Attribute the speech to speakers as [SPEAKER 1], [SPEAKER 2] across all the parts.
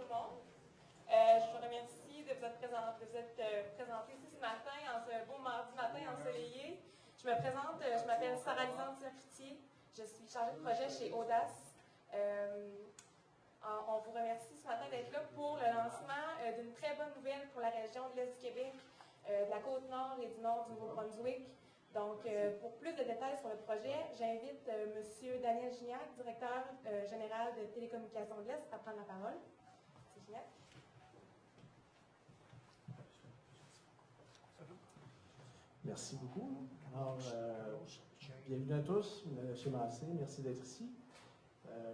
[SPEAKER 1] le monde. Je vous remercie de vous être présenté ici ce matin, en ce beau mardi matin ensoleillé. Je me présente, je m'appelle Sarah-Lisande Serpitier. Je suis chargée de projet chez Audace. On vous remercie ce matin d'être là pour le lancement d'une très bonne nouvelle pour la région de l'Est du Québec, de la Côte-Nord et du Nord du Nouveau-Brunswick. Donc, pour plus de détails sur le projet, j'invite M. Daniel Gignac, directeur général de Télécommunications de l'Est, à prendre la parole. C'est Gignac.
[SPEAKER 2] Merci beaucoup. Alors, bienvenue à tous, M. Massé, merci d'être ici.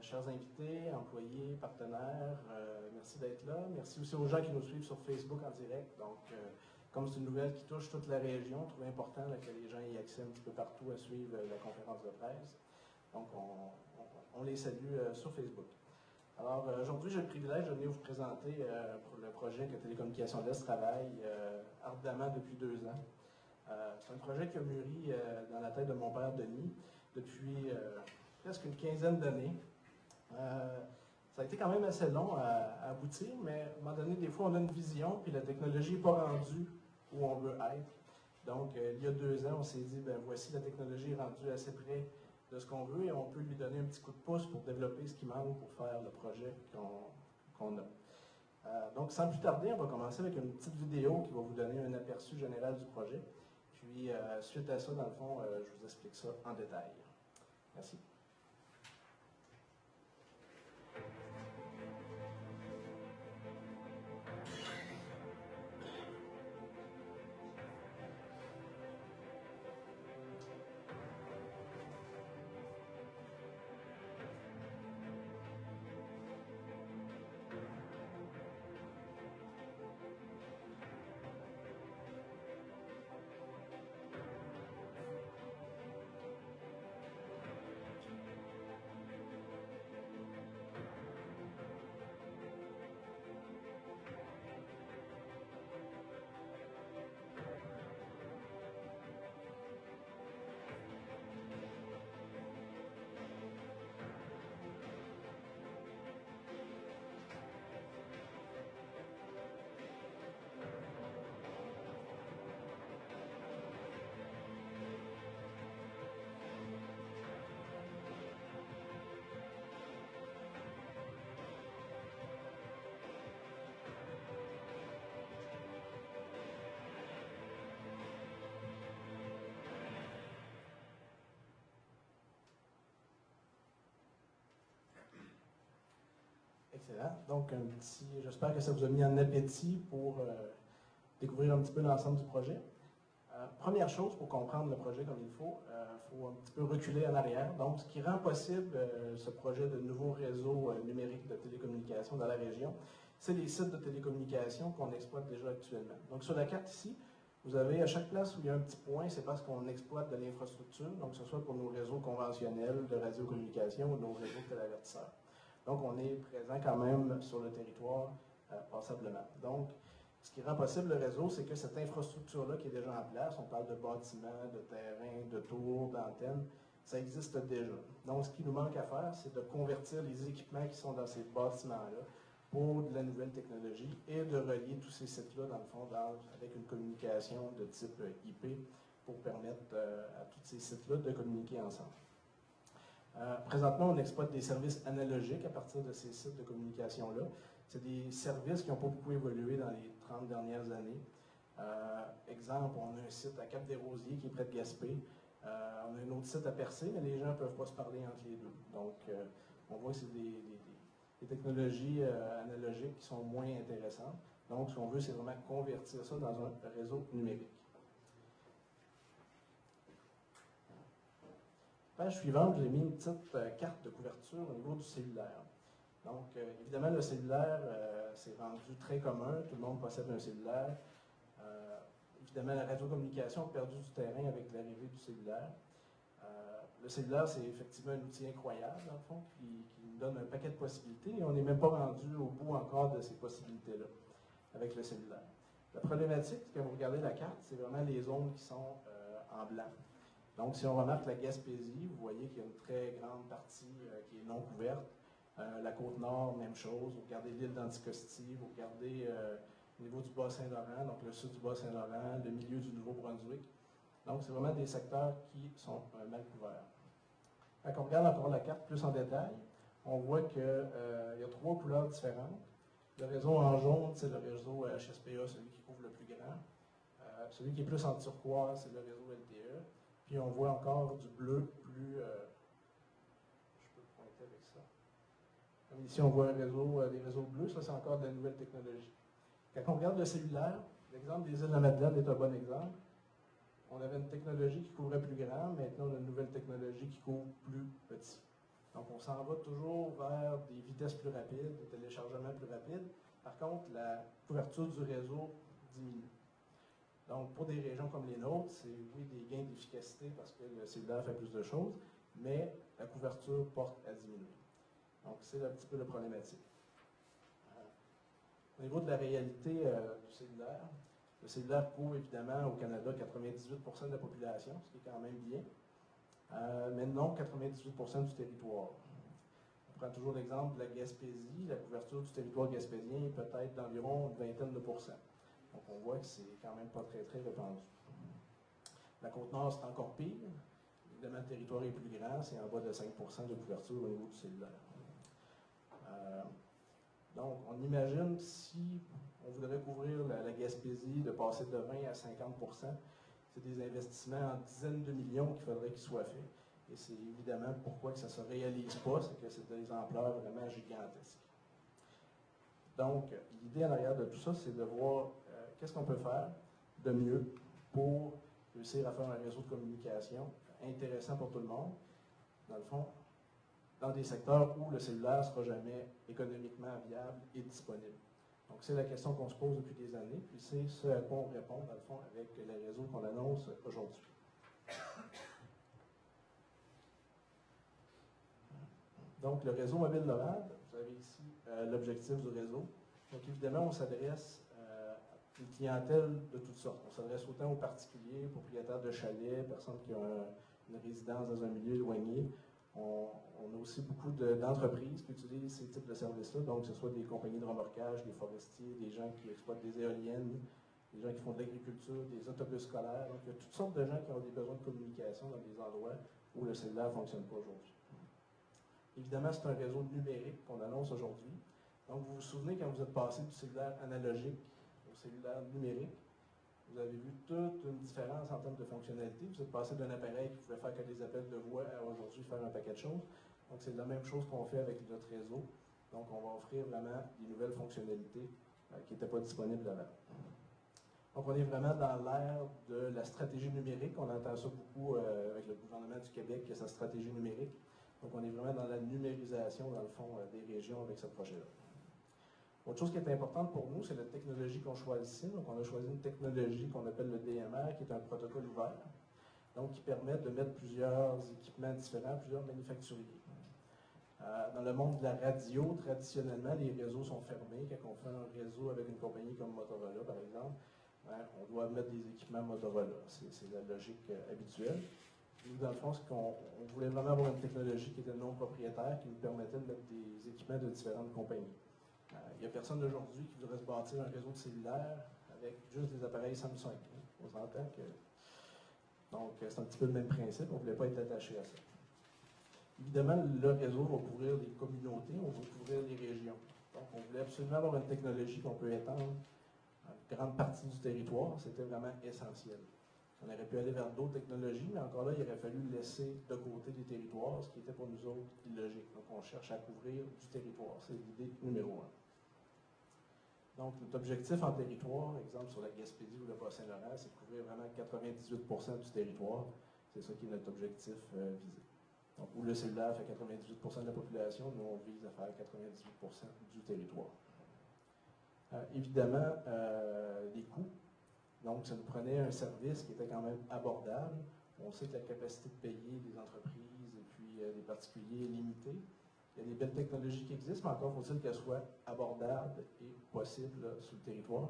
[SPEAKER 2] Chers invités, employés, partenaires, merci d'être là. Merci aussi aux gens qui nous suivent sur Facebook en direct. Donc, comme c'est une nouvelle qui touche toute la région, je trouve important que les gens y accèdent un petit peu partout à suivre la conférence de presse. Donc, on les salue sur Facebook. Alors, aujourd'hui, j'ai le privilège de venir vous présenter pour le projet que Télécommunications de l'Est travaille ardemment depuis 2 ans. C'est un projet qui a mûri dans la tête de mon père Denis depuis presque une quinzaine d'années. Ça a été quand même assez long à aboutir, mais à un moment donné, des fois, on a une vision, puis la technologie n'est pas rendue où on veut être. Donc, il y a 2 ans, on s'est dit, ben voici, la technologie est rendue assez près de ce qu'on veut et on peut lui donner un petit coup de pouce pour développer ce qui manque pour faire le projet qu'on a. Donc, sans plus tarder, on va commencer avec une petite vidéo qui va vous donner un aperçu général du projet. Puis, suite à ça, dans le fond, je vous explique ça en détail. Merci. Excellent. Donc, j'espère que ça vous a mis en appétit pour découvrir un petit peu l'ensemble du projet. Première chose, pour comprendre le projet comme il faut un petit peu reculer en arrière. Donc, ce qui rend possible ce projet de nouveau réseau numérique de télécommunications dans la région, c'est les sites de télécommunications qu'on exploite déjà actuellement. Donc, sur la carte ici, vous avez à chaque place où il y a un petit point, c'est parce qu'on exploite de l'infrastructure, donc que ce soit pour nos réseaux conventionnels de radiocommunication ou nos réseaux téléavertisseurs. Donc, on est présent quand même sur le territoire passablement. Donc, ce qui rend possible le réseau, c'est que cette infrastructure-là qui est déjà en place, on parle de bâtiments, de terrains, de tours, d'antennes, ça existe déjà. Donc, ce qui nous manque à faire, c'est de convertir les équipements qui sont dans ces bâtiments-là pour de la nouvelle technologie et de relier tous ces sites-là, dans le fond, avec une communication de type IP pour permettre à tous ces sites-là de communiquer ensemble. Présentement, on exploite des services analogiques à partir de ces sites de communication-là. C'est des services qui n'ont pas beaucoup évolué dans les 30 dernières années. Exemple, on a un site à Cap-des-Rosiers qui est près de Gaspé. On a un autre site à Percé, mais les gens ne peuvent pas se parler entre les deux. Donc, on voit que c'est des technologies analogiques qui sont moins intéressantes. Donc, ce qu'on veut, c'est vraiment convertir ça dans un réseau numérique. Page suivante, j'ai mis une petite carte de couverture au niveau du cellulaire. Donc, évidemment, le cellulaire, c'est rendu très commun. Tout le monde possède un cellulaire. Évidemment, la radiocommunication a perdu du terrain avec l'arrivée du cellulaire. Le cellulaire, c'est effectivement un outil incroyable, dans le fond, qui nous donne un paquet de possibilités, et on n'est même pas rendu au bout encore de ces possibilités-là avec le cellulaire. La problématique, quand vous regardez la carte, c'est vraiment les zones qui sont en blanc. Donc, si on remarque la Gaspésie, vous voyez qu'il y a une très grande partie qui est non couverte. La Côte-Nord, même chose. Vous regardez l'île d'Anticosti, vous regardez au niveau du Bas-Saint-Laurent, donc le sud du Bas-Saint-Laurent, le milieu du Nouveau-Brunswick. Donc, c'est vraiment des secteurs qui sont mal couverts. Quand on regarde encore la carte plus en détail, on voit qu'il y a 3 couleurs différentes. Le réseau en jaune, c'est le réseau HSPA, celui qui couvre le plus grand. Celui qui est plus en turquoise, c'est le réseau LTE. Puis on voit encore du bleu plus... je peux pointer avec ça. Comme ici, on voit des réseaux bleus, ça c'est encore de la nouvelle technologie. Quand on regarde le cellulaire, l'exemple des îles de la Madeleine est un bon exemple. On avait une technologie qui couvrait plus grand, maintenant on a une nouvelle technologie qui couvre plus petit. Donc on s'en va toujours vers des vitesses plus rapides, des téléchargements plus rapides. Par contre, la couverture du réseau diminue. Donc pour des régions comme les nôtres, c'est oui des gains d'efficacité parce que le cellulaire fait plus de choses, mais la couverture porte à diminuer. Donc c'est un petit peu la problématique. Au niveau de la réalité du cellulaire, le cellulaire couvre évidemment au Canada 98% de la population, ce qui est quand même bien, mais non 98% du territoire. On prend toujours l'exemple de la Gaspésie, la couverture du territoire gaspésien est peut-être d'environ une vingtaine de pourcents. Donc on voit que c'est quand même pas très répandu. La Côte-Nord, c'est encore pire. Évidemment, le territoire est plus grand, c'est en bas de 5% de couverture au niveau du cellulaire. Donc, on imagine si on voudrait couvrir la Gaspésie, de passer de 20 à 50%, c'est des investissements en dizaines de millions qu'il faudrait qu'ils soient faits. Et c'est évidemment pourquoi que ça ne se réalise pas, c'est que c'est des ampleurs vraiment gigantesques. Donc, l'idée en arrière de tout ça, c'est de voir qu'est-ce qu'on peut faire de mieux pour réussir à faire un réseau de communication intéressant pour tout le monde. Dans le fond, dans des secteurs où le cellulaire ne sera jamais économiquement viable et disponible. Donc, c'est la question qu'on se pose depuis des années, puis c'est ce à quoi on répond, dans le fond, avec les réseaux qu'on annonce aujourd'hui. Donc, le réseau mobile NOMAD, vous avez ici l'objectif du réseau. Donc, évidemment, on s'adresse à une clientèle de toutes sortes. On s'adresse autant aux particuliers, propriétaires de chalets, personnes qui ont une résidence dans un milieu éloigné. On a aussi beaucoup d'entreprises qui utilisent ces types de services-là, donc que ce soit des compagnies de remorquage, des forestiers, des gens qui exploitent des éoliennes, des gens qui font de l'agriculture, des autobus scolaires. Donc, il y a toutes sortes de gens qui ont des besoins de communication dans des endroits où le cellulaire ne fonctionne pas aujourd'hui. Évidemment, c'est un réseau numérique qu'on annonce aujourd'hui. Donc, vous vous souvenez quand vous êtes passé du cellulaire analogique au cellulaire numérique, vous avez vu toute une différence en termes de fonctionnalité. Vous êtes passé d'un appareil qui pouvait faire que des appels de voix à aujourd'hui faire un paquet de choses. Donc, c'est la même chose qu'on fait avec notre réseau. Donc, on va offrir vraiment des nouvelles fonctionnalités qui n'étaient pas disponibles avant. Donc, on est vraiment dans l'ère de la stratégie numérique. On entend ça beaucoup avec le gouvernement du Québec, qui a sa stratégie numérique. Donc, on est vraiment dans la numérisation, dans le fond, des régions avec ce projet-là. Autre chose qui est importante pour nous, c'est la technologie qu'on choisit. Donc, on a choisi une technologie qu'on appelle le DMR, qui est un protocole ouvert, donc qui permet de mettre plusieurs équipements différents, plusieurs manufacturiers. Dans le monde de la radio, traditionnellement, les réseaux sont fermés. Quand on fait un réseau avec une compagnie comme Motorola, par exemple, on doit mettre des équipements Motorola. C'est la logique habituelle. Nous, dans le fond, c'est qu'on voulait vraiment avoir une technologie qui était non propriétaire, qui nous permettait de mettre des équipements de différentes compagnies. Il n'y a personne aujourd'hui qui voudrait se bâtir un réseau de cellulaire avec juste des appareils Samsung. On s'entend que... Donc, c'est un petit peu le même principe. On ne voulait pas être attaché à ça. Évidemment, le réseau va couvrir les communautés, on va couvrir les régions. Donc, on voulait absolument avoir une technologie qu'on peut étendre à une grande partie du territoire. C'était vraiment essentiel. On aurait pu aller vers d'autres technologies, mais encore là, il aurait fallu laisser de côté des territoires, ce qui était pour nous autres illogique. Donc, on cherche à couvrir du territoire. C'est l'idée numéro 1. Donc, notre objectif en territoire, exemple sur la Gaspésie ou le Bas-Saint-Laurent, c'est de couvrir vraiment 98% du territoire. C'est ça qui est notre objectif visé. Donc, où le cellulaire fait 98% de la population, nous, on vise à faire 98% du territoire. Évidemment, les coûts. Donc, ça nous prenait un service qui était quand même abordable. On sait que la capacité de payer des entreprises et puis des particuliers est limitée. Il y a des belles technologies qui existent, mais encore faut-il qu'elles soient abordables et possibles sur le territoire.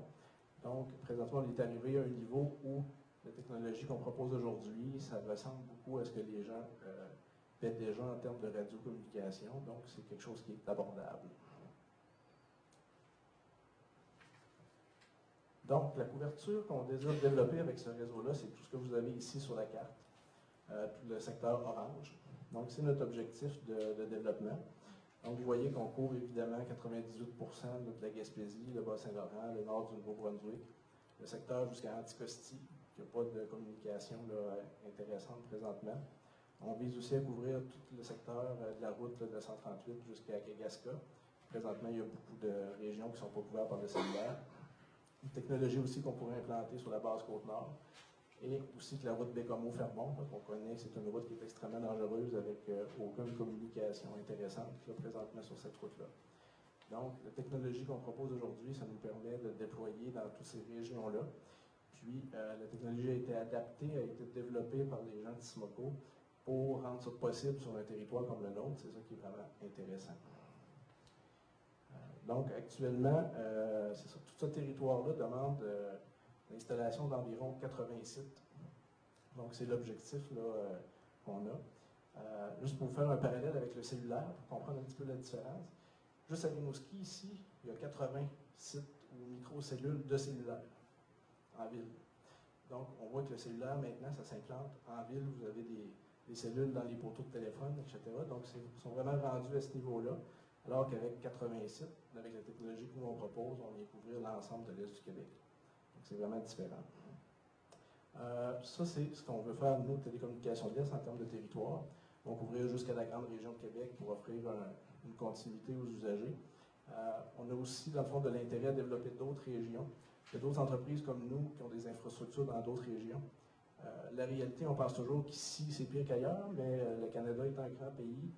[SPEAKER 2] Donc, présentement, on est arrivé à un niveau où la technologie qu'on propose aujourd'hui, ça ressemble beaucoup à ce que les gens paient déjà en termes de radiocommunication, donc c'est quelque chose qui est abordable. Donc, la couverture qu'on désire développer avec ce réseau-là, c'est tout ce que vous avez ici sur la carte, tout le secteur orange. Donc, c'est notre objectif de développement. Donc, vous voyez qu'on couvre évidemment 98% de la Gaspésie, le Bas-Saint-Laurent, le nord du Nouveau-Brunswick, le secteur jusqu'à Anticosti, qui n'a pas de communication là, intéressante présentement. On vise aussi à couvrir tout le secteur de la route de 138 jusqu'à Kagasca. Présentement, il y a beaucoup de régions qui ne sont pas couvertes par le cellulaire. Une technologie aussi qu'on pourrait implanter sur la base Côte-Nord. Et aussi que la route Bécomo-Fermont, on connaît que c'est une route qui est extrêmement dangereuse avec aucune communication intéressante là, présentement sur cette route-là. Donc, la technologie qu'on propose aujourd'hui, ça nous permet de déployer dans toutes ces régions-là. Puis, la technologie a été adaptée, a été développée par les gens de Simoco pour rendre ça possible sur un territoire comme le nôtre. C'est ça qui est vraiment intéressant. Donc, actuellement, c'est ça, tout ce territoire-là demande l'installation d'environ 80 sites. Donc, c'est l'objectif qu'on a. Juste pour vous faire un parallèle avec le cellulaire, pour comprendre un petit peu la différence. Juste à Rimouski, ici, il y a 80 sites ou microcellules de cellulaire en ville. Donc, on voit que le cellulaire, maintenant, ça s'implante en ville. Vous avez des cellules dans les poteaux de téléphone, etc. Donc, ils sont vraiment rendus à ce niveau-là. Alors qu'avec 80 sites, avec la technologie que nous on propose, on vient couvrir l'ensemble de l'Est du Québec. Donc, c'est vraiment différent. Ça, c'est ce qu'on veut faire, nous, Télécommunications de l'Est, en termes de territoire. On va couvrir jusqu'à la grande région de Québec pour offrir une continuité aux usagers. On a aussi, dans le fond, de l'intérêt à développer d'autres régions. Il y a d'autres entreprises comme nous qui ont des infrastructures dans d'autres régions. La réalité, on pense toujours qu'ici, c'est pire qu'ailleurs, mais le Canada est un grand pays.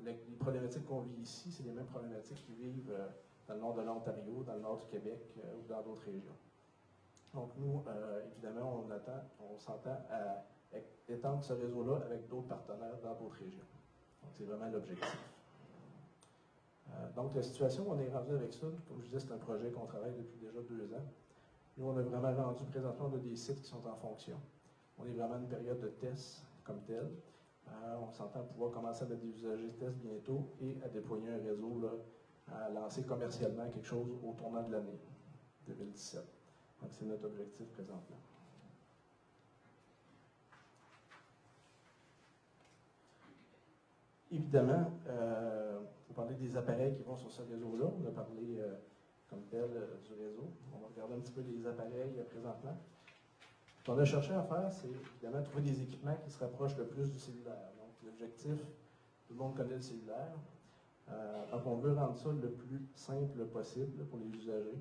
[SPEAKER 2] Les problématiques qu'on vit ici, c'est les mêmes problématiques qui vivent dans le nord de l'Ontario, dans le nord du Québec ou dans d'autres régions. Donc nous, évidemment, on s'entend à étendre ce réseau-là avec d'autres partenaires dans d'autres régions. Donc c'est vraiment l'objectif. Donc la situation, on est rendu avec ça. Comme je disais, c'est un projet qu'on travaille depuis déjà 2 ans. Nous, on a vraiment rendu présentement, on a des sites qui sont en fonction. On est vraiment à une période de test comme telle. On s'entend pouvoir commencer à mettre des usagers test bientôt et à déployer un réseau, là, à lancer commercialement quelque chose au tournant de l'année 2017. Donc, c'est notre objectif présentement. Évidemment, vous parlez des appareils qui vont sur ce réseau-là. On a parlé comme tel du réseau. On va regarder un petit peu les appareils présentement. Ce qu'on a cherché à faire, c'est évidemment trouver des équipements qui se rapprochent le plus du cellulaire. Donc, l'objectif, tout le monde connaît le cellulaire. Donc, on veut rendre ça le plus simple possible pour les usagers.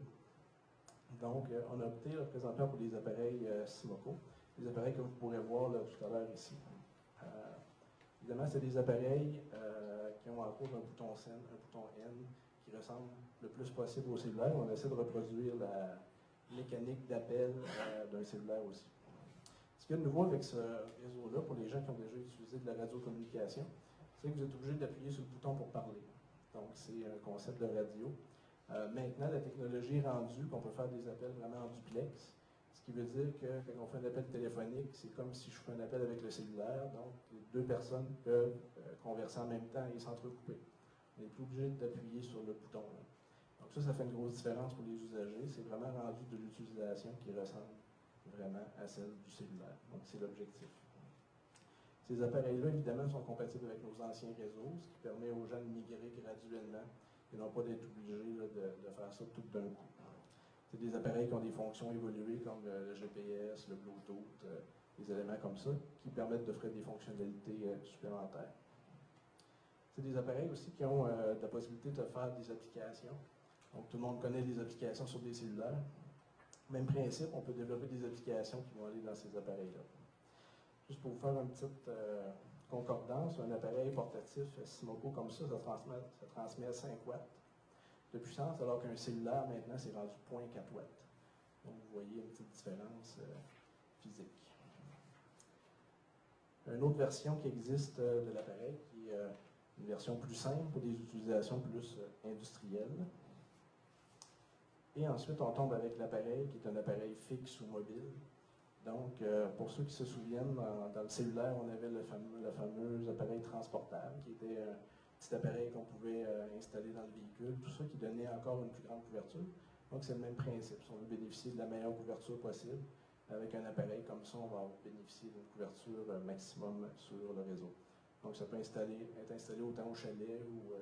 [SPEAKER 2] Donc, on a opté là, présentement pour des appareils Simoco, des appareils que vous pourrez voir là, tout à l'heure ici. Évidemment, c'est des appareils qui ont entre autres un bouton SEN, un bouton N, qui ressemblent le plus possible au cellulaire. On essaie de reproduire la mécanique d'appel d'un cellulaire aussi. Ce qu'il y a de nouveau avec ce réseau-là, pour les gens qui ont déjà utilisé de la radiocommunication, c'est que vous êtes obligé d'appuyer sur le bouton pour parler. Donc, c'est un concept de radio. Maintenant, la technologie est rendue qu'on peut faire des appels vraiment en duplex, ce qui veut dire que quand on fait un appel téléphonique, c'est comme si je fais un appel avec le cellulaire, donc les 2 personnes peuvent converser en même temps et s'entrecouper. On n'est plus obligé d'appuyer sur le bouton. Là. Donc ça fait une grosse différence pour les usagers. C'est vraiment rendu de l'utilisation qui ressemble vraiment à celle du cellulaire. Donc c'est l'objectif. Ces appareils-là, évidemment, sont compatibles avec nos anciens réseaux, ce qui permet aux gens de migrer graduellement et non pas d'être obligés là, de faire ça tout d'un coup. C'est des appareils qui ont des fonctions évoluées comme le GPS, le Bluetooth, des éléments comme ça, qui permettent d'offrir des fonctionnalités supplémentaires. C'est des appareils aussi qui ont la possibilité de faire des applications. Donc tout le monde connaît les applications sur des cellulaires. Même principe, on peut développer des applications qui vont aller dans ces appareils-là. Juste pour vous faire une petite concordance, un appareil portatif Simoco comme ça transmet à 5 watts de puissance, alors qu'un cellulaire, maintenant, c'est rendu 0,4 watts. Donc, vous voyez une petite différence physique. Une autre version qui existe de l'appareil, qui est une version plus simple pour des utilisations plus industrielles. Et ensuite, on tombe avec l'appareil, qui est un appareil fixe ou mobile. Donc, pour ceux qui se souviennent, dans le cellulaire, on avait le fameux appareil transportable, qui était un petit appareil qu'on pouvait installer dans le véhicule, tout ça qui donnait encore une plus grande couverture. Donc, c'est le même principe. Si on veut bénéficier de la meilleure couverture possible, avec un appareil comme ça, on va bénéficier d'une couverture maximum sur le réseau. Donc, ça peut être installé autant au chalet ou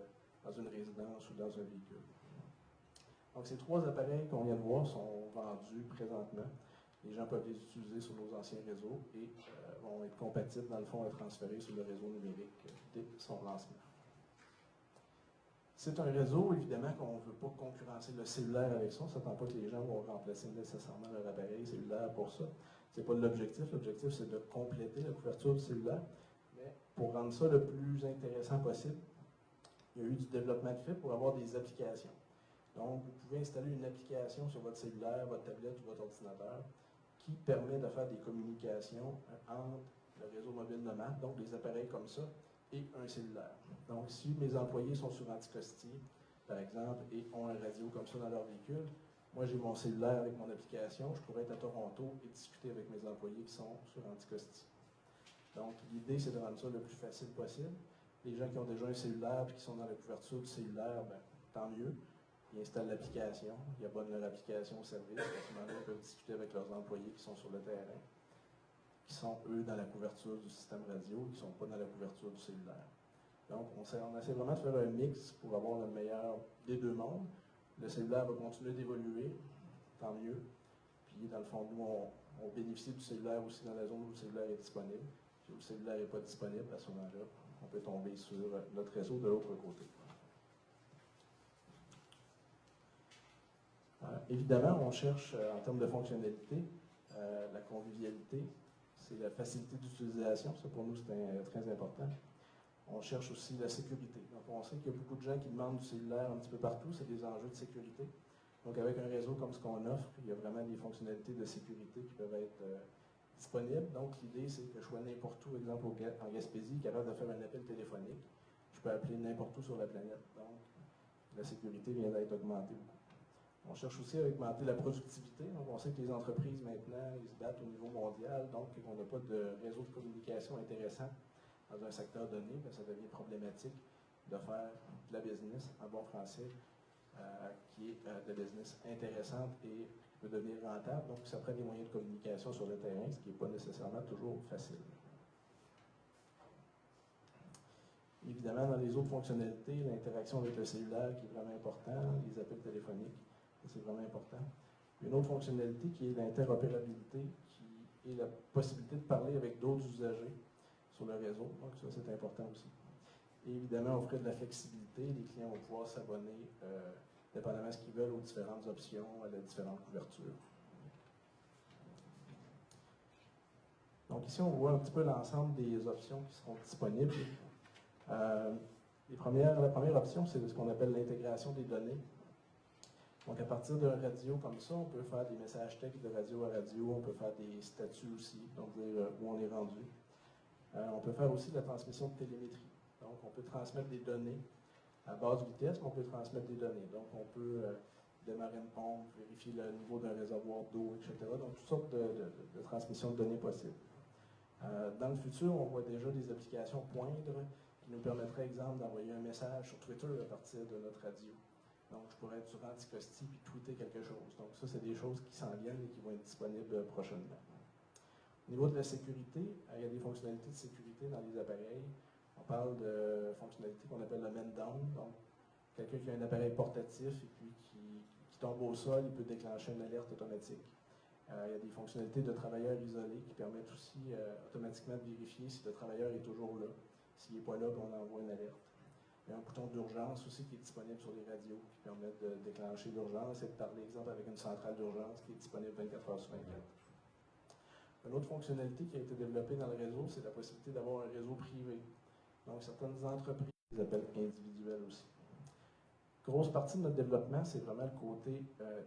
[SPEAKER 2] dans une résidence ou dans un véhicule. Donc, ces trois appareils qu'on vient de voir sont vendus présentement. Les gens peuvent les utiliser sur nos anciens réseaux et vont être compatibles, dans le fond, à transférer sur le réseau numérique dès son lancement. C'est un réseau, évidemment, qu'on ne veut pas concurrencer le cellulaire avec ça. On ne s'attend pas que les gens vont remplacer nécessairement leur appareil cellulaire pour ça. Ce n'est pas l'objectif. L'objectif, c'est de compléter la couverture du cellulaire. Mais pour rendre ça le plus intéressant possible, il y a eu du développement de fait pour avoir des applications. Donc, vous pouvez installer une application sur votre cellulaire, votre tablette ou votre ordinateur qui permet de faire des communications entre le réseau mobile de MAP, donc des appareils comme ça, et un cellulaire. Donc, si mes employés sont sur Anticosti, par exemple, et ont un radio comme ça dans leur véhicule, moi j'ai mon cellulaire avec mon application, je pourrais être à Toronto et discuter avec mes employés qui sont sur Anticosti. Donc, l'idée, c'est de rendre ça le plus facile possible. Les gens qui ont déjà un cellulaire et qui sont dans la couverture du cellulaire, ben, tant mieux. Ils installent l'application, ils abonnent leur application au service. À ce moment-là, ils peuvent discuter avec leurs employés qui sont sur le terrain, qui sont, eux, dans la couverture du système radio, qui ne sont pas dans la couverture du cellulaire. Donc, on essaie vraiment de faire un mix pour avoir le meilleur des deux mondes. Le cellulaire va continuer d'évoluer, tant mieux. Puis, dans le fond, nous, on bénéficie du cellulaire aussi dans la zone où le cellulaire est disponible. Puis, où le cellulaire n'est pas disponible, à ce moment-là, on peut tomber sur notre réseau de l'autre côté. Évidemment, on cherche, en termes de fonctionnalité, la convivialité, c'est la facilité d'utilisation. Ça, pour nous, c'est très important. On cherche aussi la sécurité. Donc, on sait qu'il y a beaucoup de gens qui demandent du cellulaire un petit peu partout. C'est des enjeux de sécurité. Donc, avec un réseau comme ce qu'on offre, il y a vraiment des fonctionnalités de sécurité qui peuvent être disponibles. Donc, l'idée, c'est que je sois n'importe où, exemple en Gaspésie, capable de faire un appel téléphonique. Je peux appeler n'importe où sur la planète. Donc, la sécurité vient d'être augmentée beaucoup. On cherche aussi à augmenter la productivité. Donc, on sait que les entreprises, maintenant, ils se battent au niveau mondial. Donc, on n'a pas de réseau de communication intéressant dans un secteur donné, bien, ça devient problématique de faire de la business, en bon français, qui est de la business intéressante et qui peut devenir rentable. Donc, ça prend des moyens de communication sur le terrain, ce qui n'est pas nécessairement toujours facile. Évidemment, dans les autres fonctionnalités, l'interaction avec le cellulaire qui est vraiment important, les appels téléphoniques, c'est vraiment important. Une autre fonctionnalité qui est l'interopérabilité, qui est la possibilité de parler avec d'autres usagers sur le réseau. Donc ça, c'est important aussi. Et évidemment, offrir de la flexibilité. Les clients vont pouvoir s'abonner, dépendamment de ce qu'ils veulent, aux différentes options, à la différentes couvertures. Donc ici, on voit un petit peu l'ensemble des options qui seront disponibles. La première option, c'est ce qu'on appelle l'intégration des données. Donc, à partir d'un radio comme ça, on peut faire des messages textes de radio à radio, on peut faire des statuts aussi, donc dire où on est rendu. On peut faire aussi de la transmission de télémétrie. Donc, on peut transmettre des données à basse vitesse, mais on peut transmettre des données. Donc, on peut démarrer une pompe, vérifier le niveau d'un réservoir d'eau, etc. Donc, toutes sortes de transmissions de données possibles. Dans le futur, on voit déjà des applications poindre qui nous permettraient, exemple, d'envoyer un message sur Twitter à partir de notre radio. Donc, je pourrais être sur Anticosti puis tweeter quelque chose. Donc, ça, c'est des choses qui s'en viennent et qui vont être disponibles prochainement. Au niveau de la sécurité, il y a des fonctionnalités de sécurité dans les appareils. On parle de fonctionnalités qu'on appelle le man-down. Donc, quelqu'un qui a un appareil portatif et puis qui tombe au sol, il peut déclencher une alerte automatique. Il y a des fonctionnalités de travailleurs isolés qui permettent aussi automatiquement de vérifier si le travailleur est toujours là. S'il n'est pas là, on envoie une alerte. Il y a un bouton d'urgence aussi qui est disponible sur les radios qui permet de déclencher l'urgence et de parler, exemple, avec une centrale d'urgence qui est disponible 24 heures sur 24. Une autre fonctionnalité qui a été développée dans le réseau, c'est la possibilité d'avoir un réseau privé. Donc, certaines entreprises les appellent individuelles aussi. Grosse partie de notre développement, c'est vraiment le côté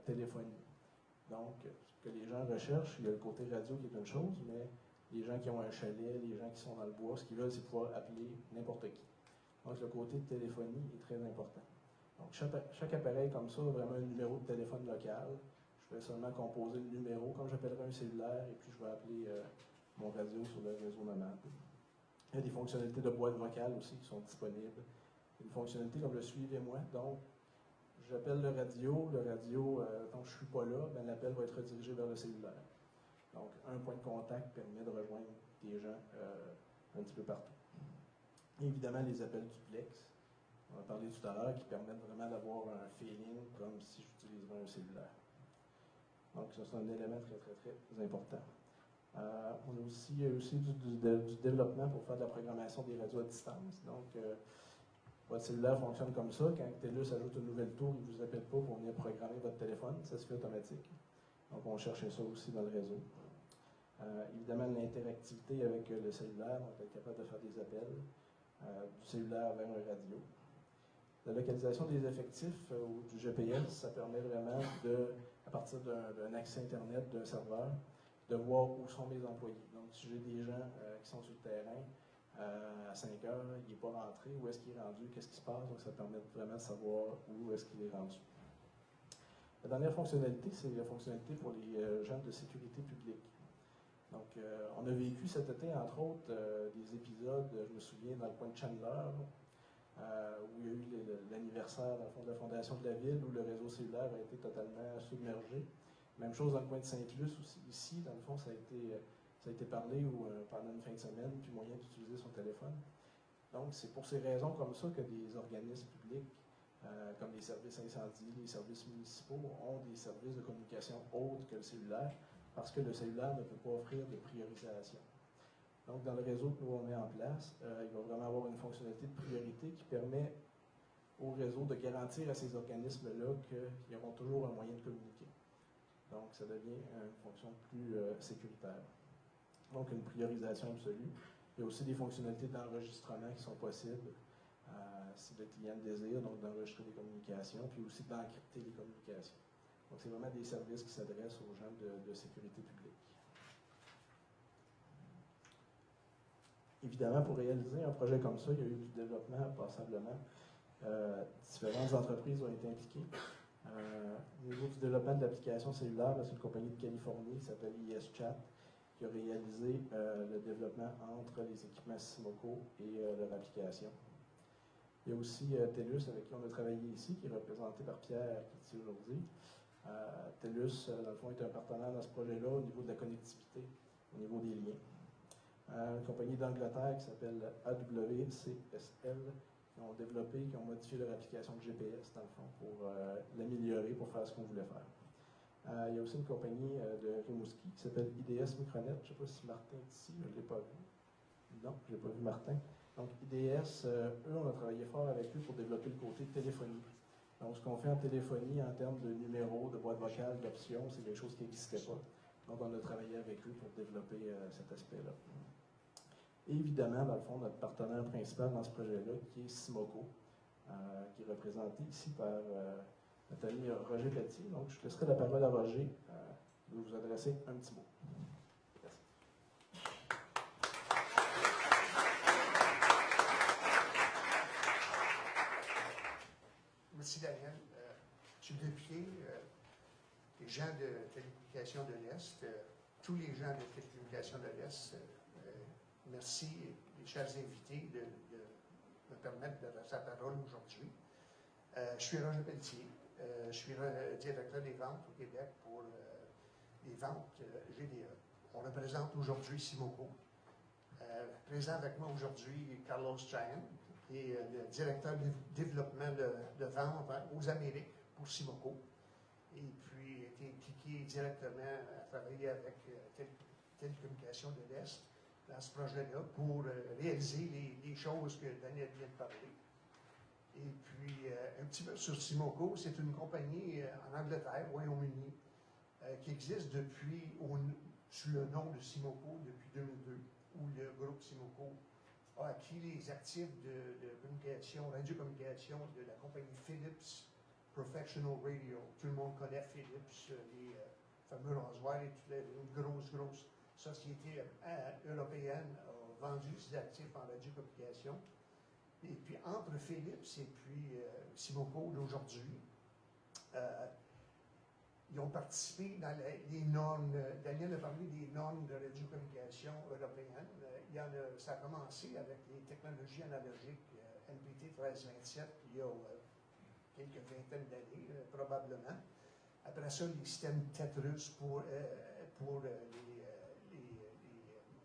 [SPEAKER 2] téléphonie. Donc, ce que les gens recherchent, il y a le côté radio qui est une chose, mais les gens qui ont un chalet, les gens qui sont dans le bois, ce qu'ils veulent, c'est pouvoir appeler n'importe qui. Donc, le côté de téléphonie est très important. Donc, chaque appareil comme ça a vraiment un numéro de téléphone local. Je Je vais seulement composer le numéro, comme j'appellerai un cellulaire, et puis je vais appeler mon radio sur le réseau nomade. Il y a des fonctionnalités de boîte vocale aussi qui sont disponibles. Une fonctionnalité comme le suivez-moi. Donc, j'appelle le radio, tant que je ne suis pas là, ben, l'appel va être redirigé vers le cellulaire. Donc, un point de contact permet de rejoindre des gens un petit peu partout. Et évidemment, les appels duplex, on a parlé tout à l'heure, qui permettent vraiment d'avoir un feeling comme si j'utiliserais un cellulaire. Donc, ça, c'est un élément très, très, très important. On a aussi du développement pour faire de la programmation des radios à distance. Donc, votre cellulaire fonctionne comme ça. Quand TELUS ajoute une nouvelle tour, il ne vous appelle pas pour venir programmer votre téléphone. Ça se fait automatique. Donc, on cherchait ça aussi dans le réseau. Évidemment, l'interactivité avec le cellulaire, on va être capable de faire des appels du cellulaire vers un radio. La localisation des effectifs ou du GPS, ça permet vraiment à partir d'un accès Internet, d'un serveur, de voir où sont mes employés. Donc, si j'ai des gens qui sont sur le terrain, à 5 heures, il n'est pas rentré, où est-ce qu'il est rendu, qu'est-ce qui se passe, donc ça permet vraiment de savoir où est-ce qu'il est rendu. La dernière fonctionnalité, c'est la fonctionnalité pour les gens de sécurité publique. Donc, on a vécu cet été, entre autres, des épisodes, je me souviens, dans le coin de Chandler, où il y a eu l'anniversaire, dans le fond, de la fondation de la ville, où le réseau cellulaire a été totalement submergé. Même chose dans le coin de Sainte-Luce aussi. Ici, dans le fond, ça a été parlé pendant une fin de semaine, puis moyen d'utiliser son téléphone. Donc, c'est pour ces raisons comme ça que des organismes publics, comme les services incendies, les services municipaux, ont des services de communication autres que le cellulaire, parce que le cellulaire ne peut pas offrir de priorisation. Donc, dans le réseau que nous on met en place, il va vraiment avoir une fonctionnalité de priorité qui permet au réseau de garantir à ces organismes-là qu'ils auront toujours un moyen de communiquer. Donc, ça devient une fonction plus sécuritaire. Donc, une priorisation absolue. Il y a aussi des fonctionnalités d'enregistrement qui sont possibles si le client le désire, donc d'enregistrer des communications, puis aussi d'encrypter les communications. Donc, c'est vraiment des services qui s'adressent aux gens de sécurité publique. Évidemment, pour réaliser un projet comme ça, il y a eu du développement passablement. Différentes entreprises ont été impliquées. Au niveau du développement de l'application cellulaire, c'est une compagnie de Californie qui s'appelle ESChat qui a réalisé le développement entre les équipements Simoco et leur application. Il y a aussi TELUS avec qui on a travaillé ici, qui est représenté par Pierre qui est ici aujourd'hui. TELUS, dans le fond, est un partenaire dans ce projet-là au niveau de la connectivité, au niveau des liens. Une compagnie d'Angleterre qui s'appelle AWCSL, qui ont développé, qui ont modifié leur application de GPS, dans le fond, pour l'améliorer, pour faire ce qu'on voulait faire. Il y a aussi une compagnie de Rimouski qui s'appelle IDS Micronet. Je ne sais pas si Martin est ici, je ne l'ai pas vu. Non, je n'ai pas vu Martin. Donc, IDS, eux, on a travaillé fort avec eux pour développer le côté téléphonie. Donc, ce qu'on fait en téléphonie, en termes de numéros, de boîte vocale, d'options, c'est quelque chose qui n'existait pas. Donc, on a travaillé avec eux pour développer cet aspect-là. Et évidemment, dans le fond, notre partenaire principal dans ce projet-là, qui est Simoco, qui est représenté ici par notre ami Roger Pelletier. Donc, je laisserai la parole à Roger de vous adresser un petit mot. Merci.
[SPEAKER 3] Merci, Daniel. M. Depied, les gens de Télécommunications de l'Est, tous les gens de Télécommunications de l'Est, merci, les chers invités, de me permettre de faire sa parole aujourd'hui. Je suis Roger Pelletier. Je suis directeur des ventes au Québec pour les ventes GDE. On représente aujourd'hui Simoco. Présent avec moi aujourd'hui, Carlos Chayan, qui est le directeur de développement de vente aux Amériques pour Simoco. Et puis, été impliqué directement à travailler avec Télécommunications de l'Est dans ce projet-là pour réaliser les choses que Daniel vient de parler. Et puis, un petit peu sur Simoco, c'est une compagnie en Angleterre, au Royaume-Uni, qui existe sous le nom de Simoco depuis 2002, où le groupe Simoco a acquis les actifs de communication, radiocommunication de la compagnie Philips Professional Radio. Tout le monde connaît Philips, les fameux rasoirs et toutes les grosses sociétés européennes ont vendu ces actifs en radiocommunication. Et puis, entre Philips et puis Simoco d'aujourd'hui, Ils ont participé dans les normes. Daniel a parlé des normes de radiocommunication européennes. Ça a commencé avec les technologies analogiques NPT 1327 il y a quelques vingtaines d'années, probablement. Après ça, les systèmes TETRUS pour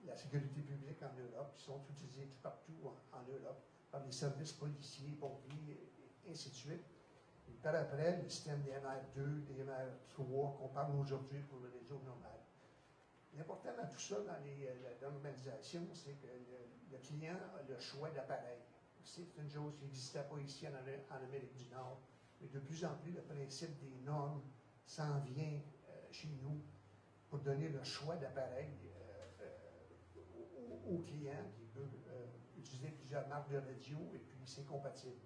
[SPEAKER 3] la sécurité publique en Europe, qui sont utilisés tout partout en Europe, par les services policiers, pompiers, et ainsi de suite. Et par après, le système DMR2, DMR3, qu'on parle aujourd'hui pour le réseau nomade. L'important dans tout ça, dans la normalisation, c'est que le client a le choix d'appareil. C'est une chose qui n'existait pas ici en Amérique du Nord, mais de plus en plus, le principe des normes s'en vient chez nous pour donner le choix d'appareil au client qui peut utiliser plusieurs marques de radio et puis c'est compatible.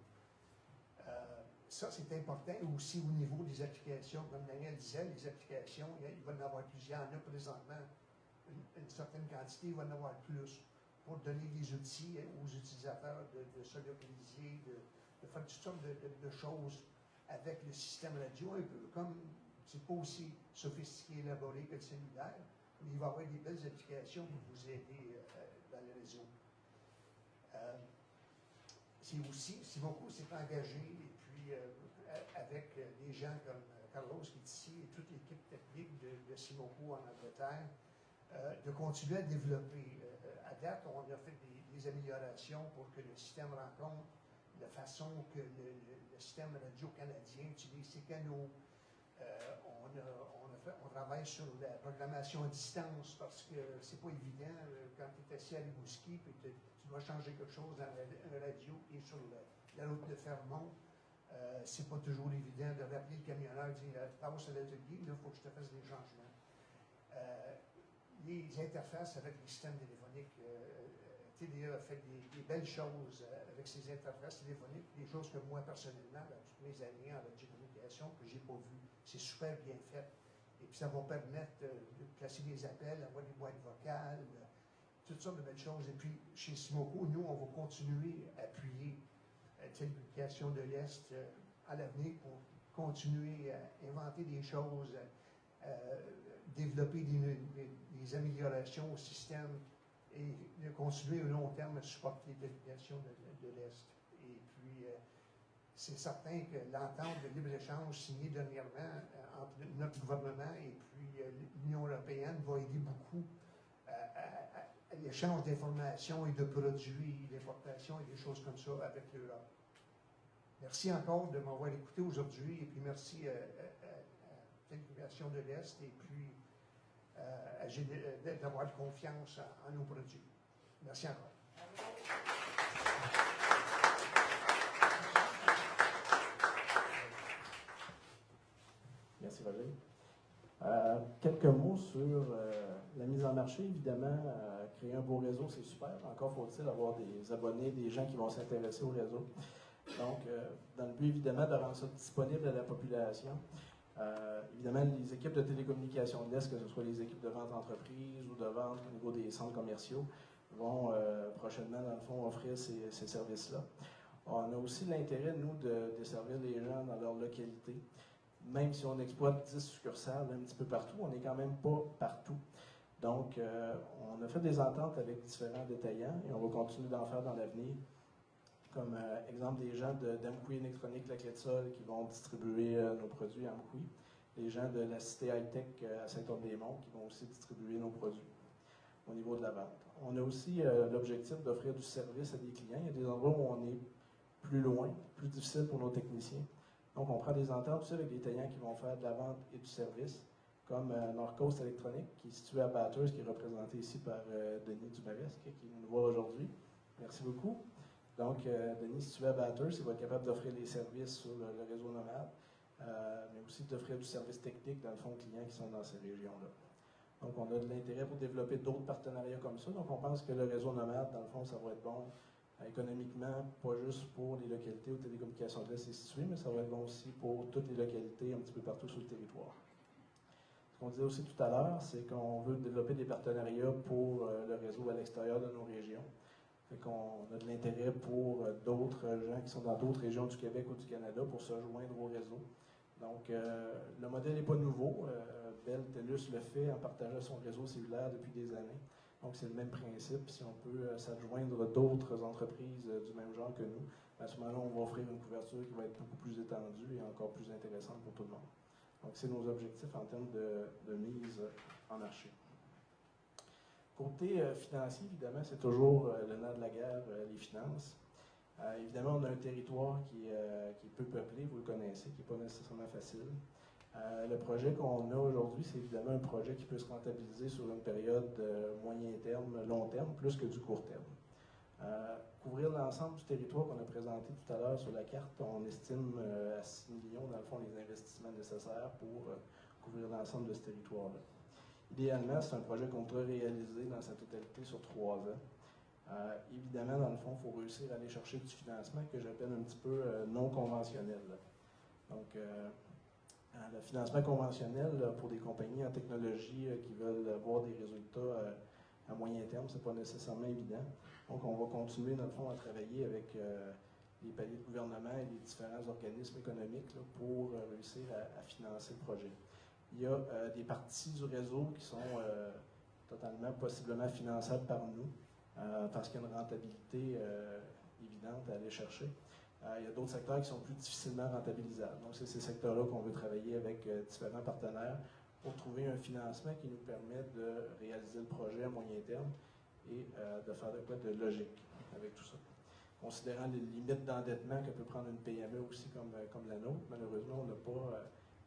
[SPEAKER 3] Ça, c'est important. Aussi au niveau des applications, comme Daniel disait, les applications, il va y en avoir plusieurs. Il y en a présentement une certaine quantité, il va y en avoir plus pour donner des outils aux utilisateurs de se localiser, de faire toutes sortes de choses avec le système radio, un peu comme, c'est pas aussi sophistiqué et élaboré que le cellulaire, mais il va y avoir des belles applications pour vous aider dans le réseau. Simoco s'est engagé, et puis avec des gens comme Carlos qui est ici, et toute l'équipe technique de Simoco en Angleterre, de continuer à développer. À date, on a fait des améliorations pour que le système rencontre la façon que le système radio canadien utilise ses canaux. On travaille sur la programmation à distance parce que c'est pas évident quand tu es assis à Rimouski et tu dois changer quelque chose dans la radio et sur la route de Fermont. C'est pas toujours évident de rappeler le camionneur et dire passe à l'atelier, il faut que je te fasse des changements. Les interfaces avec les systèmes téléphoniques, TDA a fait des belles choses avec ses interfaces téléphoniques, des choses que moi personnellement, dans toutes mes années en radiocommunication, que je n'ai pas vues. C'est super bien fait. Et puis ça va permettre de placer des appels, avoir des boîtes vocales, toutes sortes de belles choses. Et puis chez Simoco, nous, on va continuer à appuyer Télécommunications de l'Est à l'avenir pour continuer à inventer des choses, développer des améliorations au système et de continuer au long terme à supporter les télécommunications de l'Est. Et puis, c'est certain que l'entente de libre-échange signée dernièrement entre notre gouvernement et puis l'Union européenne va aider beaucoup à l'échange d'informations et de produits, l'importation et des choses comme ça avec l'Europe. Merci encore de m'avoir écouté aujourd'hui et puis merci à Télécommunications de l'Est et puis d'avoir confiance en nos produits. Merci encore.
[SPEAKER 2] Merci Roger. Quelques mots sur la mise en marché. Évidemment, créer un beau réseau, c'est super. Encore faut-il avoir des abonnés, des gens qui vont s'intéresser au réseau. Donc, dans le but, évidemment, de rendre ça disponible à la population. Évidemment, les équipes de télécommunications de l'Est, que ce soit les équipes de vente d'entreprise ou de vente au niveau des centres commerciaux, vont prochainement, dans le fond, offrir ces services-là. On a aussi l'intérêt, nous, de desservir les gens dans leur localité. Même si on exploite 10 succursales un petit peu partout, on n'est quand même pas partout. Donc, on a fait des ententes avec différents détaillants et on va continuer d'en faire dans l'avenir. Comme exemple, des gens d'Amqui Électronique La Clé de Sol qui vont distribuer nos produits à Amqui. Les gens de la Cité High-Tech à Saint-Anne-des-Monts qui vont aussi distribuer nos produits au niveau de la vente. On a aussi l'objectif d'offrir du service à des clients. Il y a des endroits où on est plus loin, plus difficile pour nos techniciens. Donc, on prend des ententes aussi avec des détaillants qui vont faire de la vente et du service, comme North Coast Électronique, qui est situé à Bathurst, qui est représenté ici par Denis Dumaresque, qui nous voit aujourd'hui. Merci beaucoup. Donc, Denis, situé à Bathurst, il va être capable d'offrir des services sur le réseau nomade, mais aussi d'offrir du service technique, dans le fond, aux clients qui sont dans ces régions-là. Donc, on a de l'intérêt pour développer d'autres partenariats comme ça. Donc, on pense que le réseau nomade, dans le fond, ça va être bon économiquement, pas juste pour les localités où Télécommunications de l'Est est située, mais ça va être bon aussi pour toutes les localités un petit peu partout sur le territoire. Ce qu'on disait aussi tout à l'heure, c'est qu'on veut développer des partenariats pour le réseau à l'extérieur de nos régions. Fait qu'on a de l'intérêt pour d'autres gens qui sont dans d'autres régions du Québec ou du Canada pour se joindre au réseau Donc, le modèle n'est pas nouveau. Bell TELUS le fait en partageant son réseau cellulaire depuis des années. Donc, c'est le même principe. Si on peut s'adjoindre d'autres entreprises du même genre que nous, à ce moment-là, on va offrir une couverture qui va être beaucoup plus étendue et encore plus intéressante pour tout le monde. Donc, c'est nos objectifs en termes de mise en marché. Côté financier, évidemment, c'est toujours le nerf de la guerre, les finances. Évidemment, on a un territoire qui est peu peuplé, vous le connaissez, qui n'est pas nécessairement facile. Le projet qu'on a aujourd'hui, c'est évidemment un projet qui peut se rentabiliser sur une période moyen terme, long terme, plus que du court terme. Couvrir l'ensemble du territoire qu'on a présenté tout à l'heure sur la carte, on estime à 6 millions, dans le fond, les investissements nécessaires pour couvrir l'ensemble de ce territoire-là. Idéalement, c'est un projet qu'on pourrait réaliser dans sa totalité sur 3 ans. Évidemment, dans le fond, il faut réussir à aller chercher du financement que j'appelle un petit peu non conventionnel. Donc, le financement conventionnel pour des compagnies en technologie qui veulent avoir des résultats à moyen terme, ce n'est pas nécessairement évident. Donc, on va continuer, dans le fond, à travailler avec les paliers de gouvernement et les différents organismes économiques là, pour réussir à financer le projet. Il y a des parties du réseau qui sont totalement, possiblement finançables par nous, parce qu'il y a une rentabilité évidente à aller chercher. Il y a d'autres secteurs qui sont plus difficilement rentabilisables. Donc, c'est ces secteurs-là qu'on veut travailler avec différents partenaires pour trouver un financement qui nous permet de réaliser le projet à moyen terme et de faire de quoi de logique avec tout ça. Considérant les limites d'endettement que peut prendre une PME aussi comme la nôtre, malheureusement, on n'a pas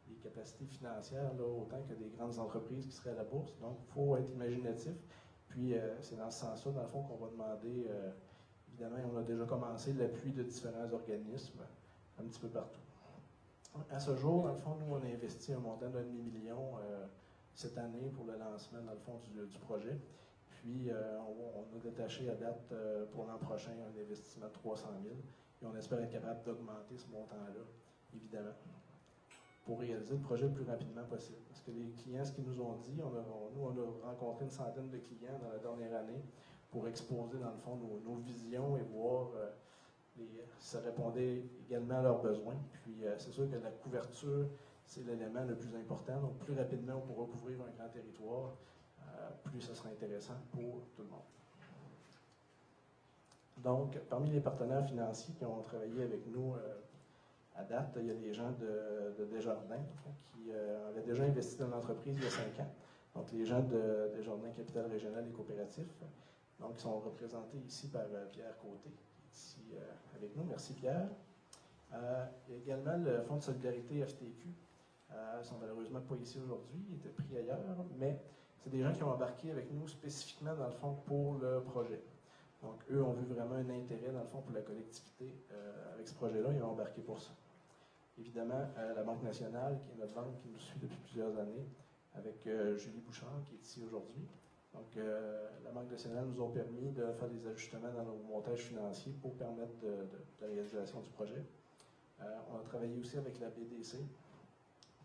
[SPEAKER 2] les capacités financières là, autant que des grandes entreprises qui seraient à la bourse. Donc, il faut être imaginatif. Puis, c'est dans ce sens-là, dans le fond, qu'on va demander, évidemment, on a déjà commencé l'appui de différents organismes un petit peu partout. À ce jour, dans le fond, nous, on a investi un montant de 1,5 million cette année pour le lancement, dans le fond, du projet. Puis, on a détaché à date pour l'an prochain un investissement de 300 000 et on espère être capable d'augmenter ce montant-là, évidemment, pour réaliser le projet le plus rapidement possible. Parce que les clients, ce qu'ils nous ont dit, nous, on a rencontré une centaine de clients dans la dernière année pour exposer, dans le fond, nos visions et voir si ça répondait également à leurs besoins. Puis, c'est sûr que la couverture, c'est l'élément le plus important. Donc, plus rapidement on pourra couvrir un grand territoire, plus ce sera intéressant pour tout le monde. Donc, parmi les partenaires financiers qui ont travaillé avec nous à date, il y a des gens de Desjardins qui avaient déjà investi dans l'entreprise il y a 5 ans. Donc, les gens de Desjardins Capital Régional et Coopératif, donc, ils sont représentés ici par Pierre Côté, qui est ici avec nous. Merci, Pierre. Il y a également le Fonds de solidarité FTQ. Ils ne sont malheureusement pas ici aujourd'hui, ils étaient pris ailleurs, mais c'est des gens qui ont embarqué avec nous spécifiquement, dans le fond, pour le projet. Donc, eux ont vu vraiment un intérêt, dans le fond, pour la collectivité avec ce projet-là. Ils ont embarqué pour ça. Évidemment, la Banque nationale, qui est notre banque qui nous suit depuis plusieurs années, avec Julie Bouchard, qui est ici aujourd'hui. Donc, la Banque nationale nous a permis de faire des ajustements dans nos montages financiers pour permettre la réalisation du projet. On a travaillé aussi avec la BDC.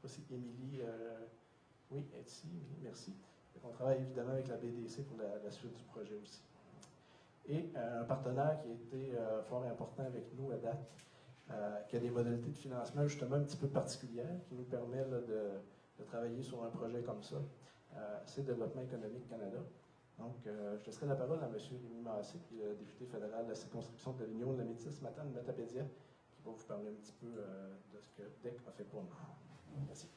[SPEAKER 2] C'est Émilie, oui, elle est ici, Émilie, merci. Donc, on travaille évidemment avec la BDC pour la suite du projet aussi. Et un partenaire qui a été fort important avec nous à date, qui a des modalités de financement justement un petit peu particulières, qui nous permet là, de travailler sur un projet comme ça, c'est Développement économique Canada. Donc, je laisserai la parole à M. Rémi Massé, qui est le député fédéral de la circonscription de l'Union de la Métis, Matane Matapédia, qui va vous parler un petit peu de ce que DEC a fait pour nous. Merci.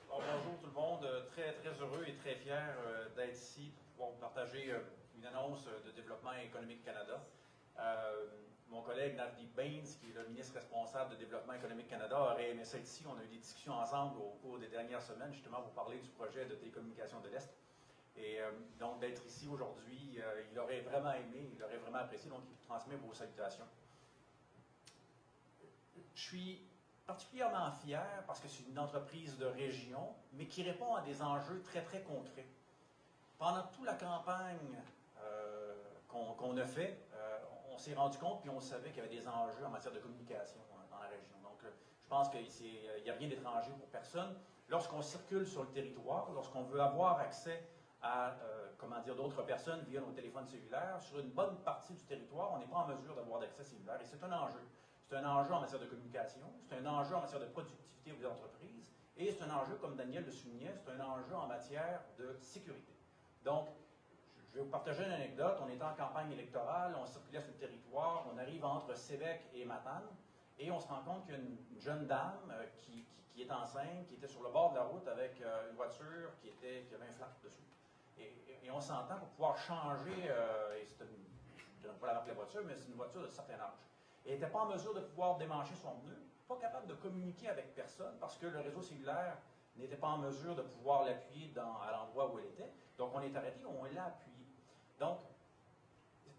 [SPEAKER 4] Bonjour tout le monde, très heureux et très fier d'être ici pour pouvoir partager une annonce de Développement économique Canada. Mon collègue Navdeep Bains, qui est le ministre responsable de Développement économique Canada, aurait aimé ça ici. On a eu des discussions ensemble au cours des dernières semaines, justement, pour parler du projet de télécommunication de l'Est. Et donc, d'être ici aujourd'hui, il aurait vraiment aimé, il aurait vraiment apprécié, donc il transmet vos salutations. Je suis particulièrement fier parce que c'est une entreprise de région, mais qui répond à des enjeux très concrets. Pendant toute la campagne qu'on a fait, on s'est rendu compte, puis on savait qu'il y avait des enjeux en matière de communication dans la région. Donc, je pense qu'il n'y a rien d'étranger pour personne. Lorsqu'on circule sur le territoire, lorsqu'on veut avoir accès à d'autres personnes via nos téléphones cellulaires. Sur une bonne partie du territoire, on n'est pas en mesure d'avoir d'accès cellulaire et c'est un enjeu. C'est un enjeu en matière de communication, c'est un enjeu en matière de productivité des entreprises et c'est un enjeu, comme Daniel le soulignait, c'est un enjeu en matière de sécurité. Donc, je vais vous partager une anecdote. On était en campagne électorale, on circulait sur le territoire, on arrive entre Sébec et Matane et on se rend compte qu'il y a une jeune dame qui est enceinte, qui était sur le bord de la route avec une voiture qui avait un flac dessus. Et on s'entend pour pouvoir changer, je ne donne pas la marque de la voiture, mais c'est une voiture de certain âge. Et elle n'était pas en mesure de pouvoir démancher son pneu, pas capable de communiquer avec personne parce que le réseau cellulaire n'était pas en mesure de pouvoir l'appuyer à l'endroit où elle était. Donc on est arrêté, on l'a appuyé. Donc,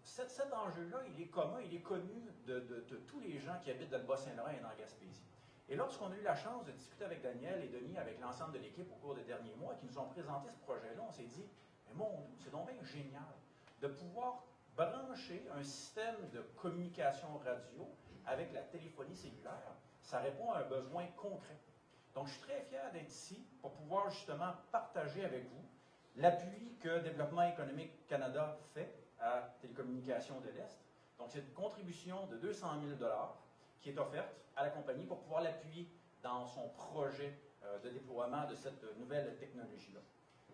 [SPEAKER 4] cet enjeu-là, il est commun, il est connu de tous les gens qui habitent dans le Bas-Saint-Laurent et dans la Gaspésie. Et lorsqu'on a eu la chance de discuter avec Daniel et Denis, avec l'ensemble de l'équipe au cours des derniers mois, qui nous ont présenté ce projet-là, on s'est dit, mais mon Dieu, c'est donc bien génial de pouvoir brancher un système de communication radio avec la téléphonie cellulaire. Ça répond à un besoin concret. Donc, je suis très fier d'être ici pour pouvoir justement partager avec vous l'appui que Développement économique Canada fait à Télécommunications de l'Est. Donc, c'est une contribution de 200 000 $ qui est offerte à la compagnie pour pouvoir l'appuyer dans son projet de déploiement de cette nouvelle technologie-là.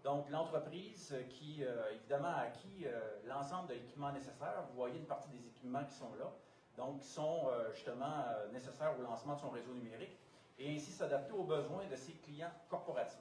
[SPEAKER 4] Donc, l'entreprise qui, évidemment, a acquis l'ensemble de l'équipement nécessaire. Vous voyez une partie des équipements qui sont là, donc qui sont justement nécessaires au lancement de son réseau numérique et ainsi s'adapter aux besoins de ses clients corporatifs.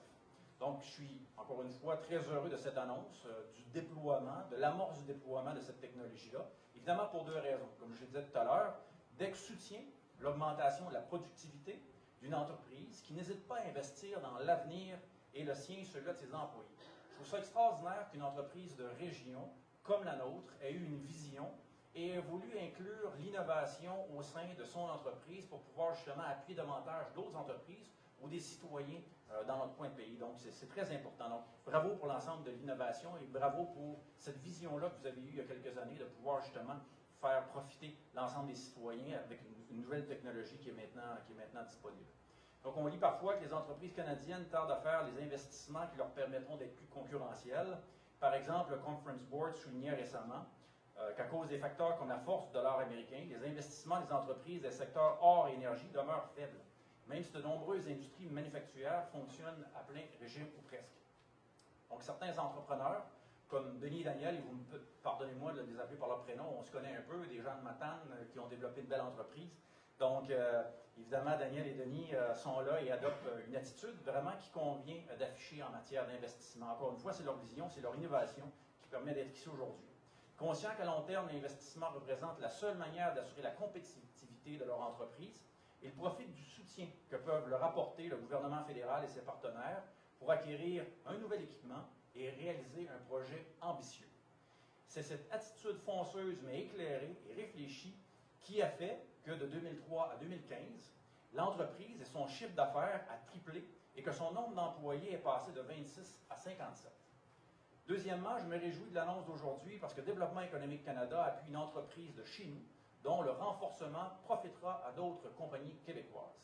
[SPEAKER 4] Donc, je suis, encore une fois, très heureux de cette annonce, du déploiement, de l'amorce du déploiement de cette technologie-là. Évidemment, pour deux raisons. Comme je le disais tout à l'heure, DEC soutient l'augmentation de la productivité d'une entreprise qui n'hésite pas à investir dans l'avenir et le sien, celui de ses employés. Je trouve ça extraordinaire qu'une entreprise de région comme la nôtre ait eu une vision et ait voulu inclure l'innovation au sein de son entreprise pour pouvoir justement appuyer davantage d'autres entreprises ou des citoyens dans notre coin de pays. Donc, c'est très important. Donc, bravo pour l'ensemble de l'innovation et bravo pour cette vision-là que vous avez eue il y a quelques années de pouvoir justement faire profiter l'ensemble des citoyens avec une nouvelle technologie qui est maintenant disponible. Donc, on lit parfois que les entreprises canadiennes tardent à faire les investissements qui leur permettront d'être plus concurrentielles. Par exemple, le Conference Board soulignait récemment qu'à cause des facteurs comme la force du dollar américain, les investissements des entreprises des secteurs or et énergie demeurent faibles, même si de nombreuses industries manufacturières fonctionnent à plein régime ou presque. Donc, certains entrepreneurs, comme Denis et Daniel, et vous pardonnez-moi de les appeler par leur prénom, on se connaît un peu, des gens de Matane qui ont développé une belle entreprise. Donc, évidemment, Daniel et Denis sont là et adoptent une attitude vraiment qui convient d'afficher en matière d'investissement. Encore une fois, c'est leur vision, c'est leur innovation qui permet d'être ici aujourd'hui. Conscient qu'à long terme, l'investissement représente la seule manière d'assurer la compétitivité de leur entreprise, ils profitent du soutien que peuvent leur apporter le gouvernement fédéral et ses partenaires pour acquérir un nouvel équipement et réaliser un projet ambitieux. C'est cette attitude fonceuse mais éclairée et réfléchie qui a fait que de 2003 à 2015, l'entreprise et son chiffre d'affaires a triplé et que son nombre d'employés est passé de 26 à 57. Deuxièmement, je me réjouis de l'annonce d'aujourd'hui parce que Développement économique Canada appuie une entreprise de chez nous dont le renforcement profitera à d'autres compagnies québécoises.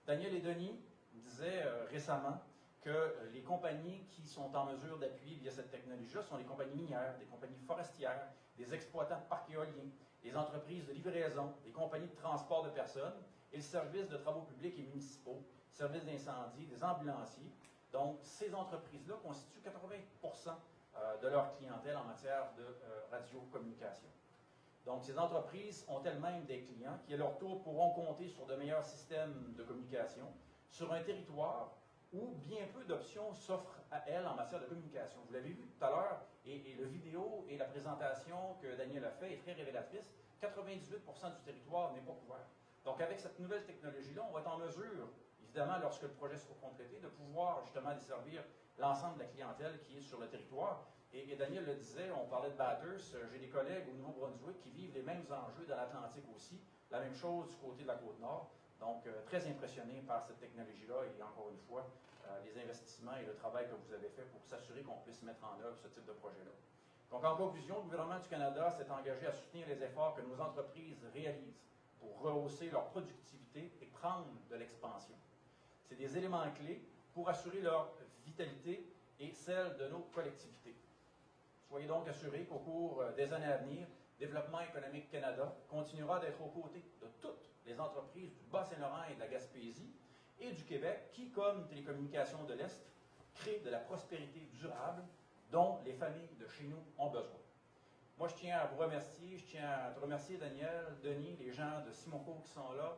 [SPEAKER 4] Daniel et Denis disaient récemment que les compagnies qui sont en mesure d'appuyer via cette technologie-là sont les compagnies minières, des compagnies forestières, des exploitants de parcs éoliens, les entreprises de livraison, les compagnies de transport de personnes et le service de travaux publics et municipaux, services d'incendie, des ambulanciers. Donc, ces entreprises-là constituent 80% de leur clientèle en matière de radiocommunication. Donc, ces entreprises ont elles-mêmes des clients qui, à leur tour, pourront compter sur de meilleurs systèmes de communication sur un territoire où bien peu d'options s'offrent à elles en matière de communication. Vous l'avez vu tout à l'heure, et le vidéo et la présentation que Daniel a fait est très révélatrice. 98% du territoire n'est pas couvert. Donc, avec cette nouvelle technologie-là, on va être en mesure, évidemment, lorsque le projet sera complété, de pouvoir justement desservir l'ensemble de la clientèle qui est sur le territoire. Et Daniel le disait, on parlait de Bathurst, j'ai des collègues au Nouveau-Brunswick qui vivent les mêmes enjeux dans l'Atlantique aussi, la même chose du côté de la Côte-Nord. Donc, très impressionné par cette technologie-là et encore une fois, les investissements et le travail que vous avez fait pour s'assurer qu'on puisse mettre en œuvre ce type de projet-là. Donc, en conclusion, le gouvernement du Canada s'est engagé à soutenir les efforts que nos entreprises réalisent pour rehausser leur productivité et prendre de l'expansion. C'est des éléments clés pour assurer leur vitalité et celle de nos collectivités. Soyez donc assurés qu'au cours des années à venir, Développement économique Canada continuera d'être aux côtés de toutes les entreprises du Bas-Saint-Laurent et de la Gaspésie et du Québec qui, comme Télécommunications de l'Est, créent de la prospérité durable dont les familles de chez nous ont besoin. Moi, je tiens à vous remercier, je tiens à te remercier, Daniel, Denis, les gens de Simoco qui sont là,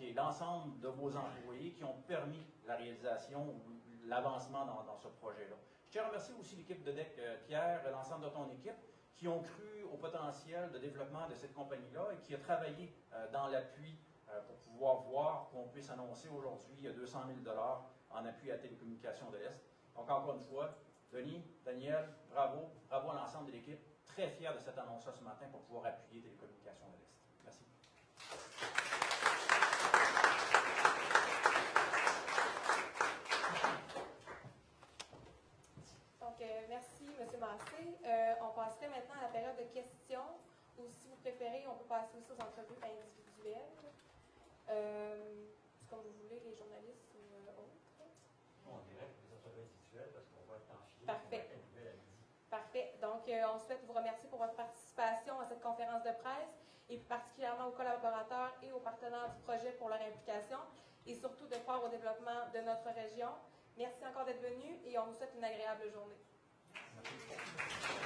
[SPEAKER 4] et l'ensemble de vos employés qui ont permis la réalisation ou l'avancement dans ce projet-là. Je tiens à remercier aussi l'équipe de DEC, Pierre, et l'ensemble de ton équipe, qui ont cru au potentiel de développement de cette compagnie-là et qui a travaillé dans l'appui pour pouvoir voir qu'on puisse annoncer aujourd'hui 200 000 $ en appui à Télécommunications de l'Est. Donc, encore une fois, Denis, Daniel, bravo, bravo à l'ensemble de l'équipe. Très fier de cette annonce-là ce matin pour pouvoir appuyer Télécommunications de l'Est. Merci.
[SPEAKER 1] Donc, merci, M. Massé. On passerait maintenant à la période de questions, ou si vous préférez, on peut passer aussi aux entrevues individuelles. C'est comme vous voulez, les journalistes ou autres.
[SPEAKER 5] On dirait que les entrevues individuelles, parce qu'on va être en filet.
[SPEAKER 1] Parfait. Parfait. Donc, on souhaite vous remercier pour votre participation à cette conférence de presse et plus particulièrement aux collaborateurs et aux partenaires du projet pour leur implication et surtout de croire au développement de notre région. Merci encore d'être venus et on vous souhaite une agréable journée.
[SPEAKER 4] Merci.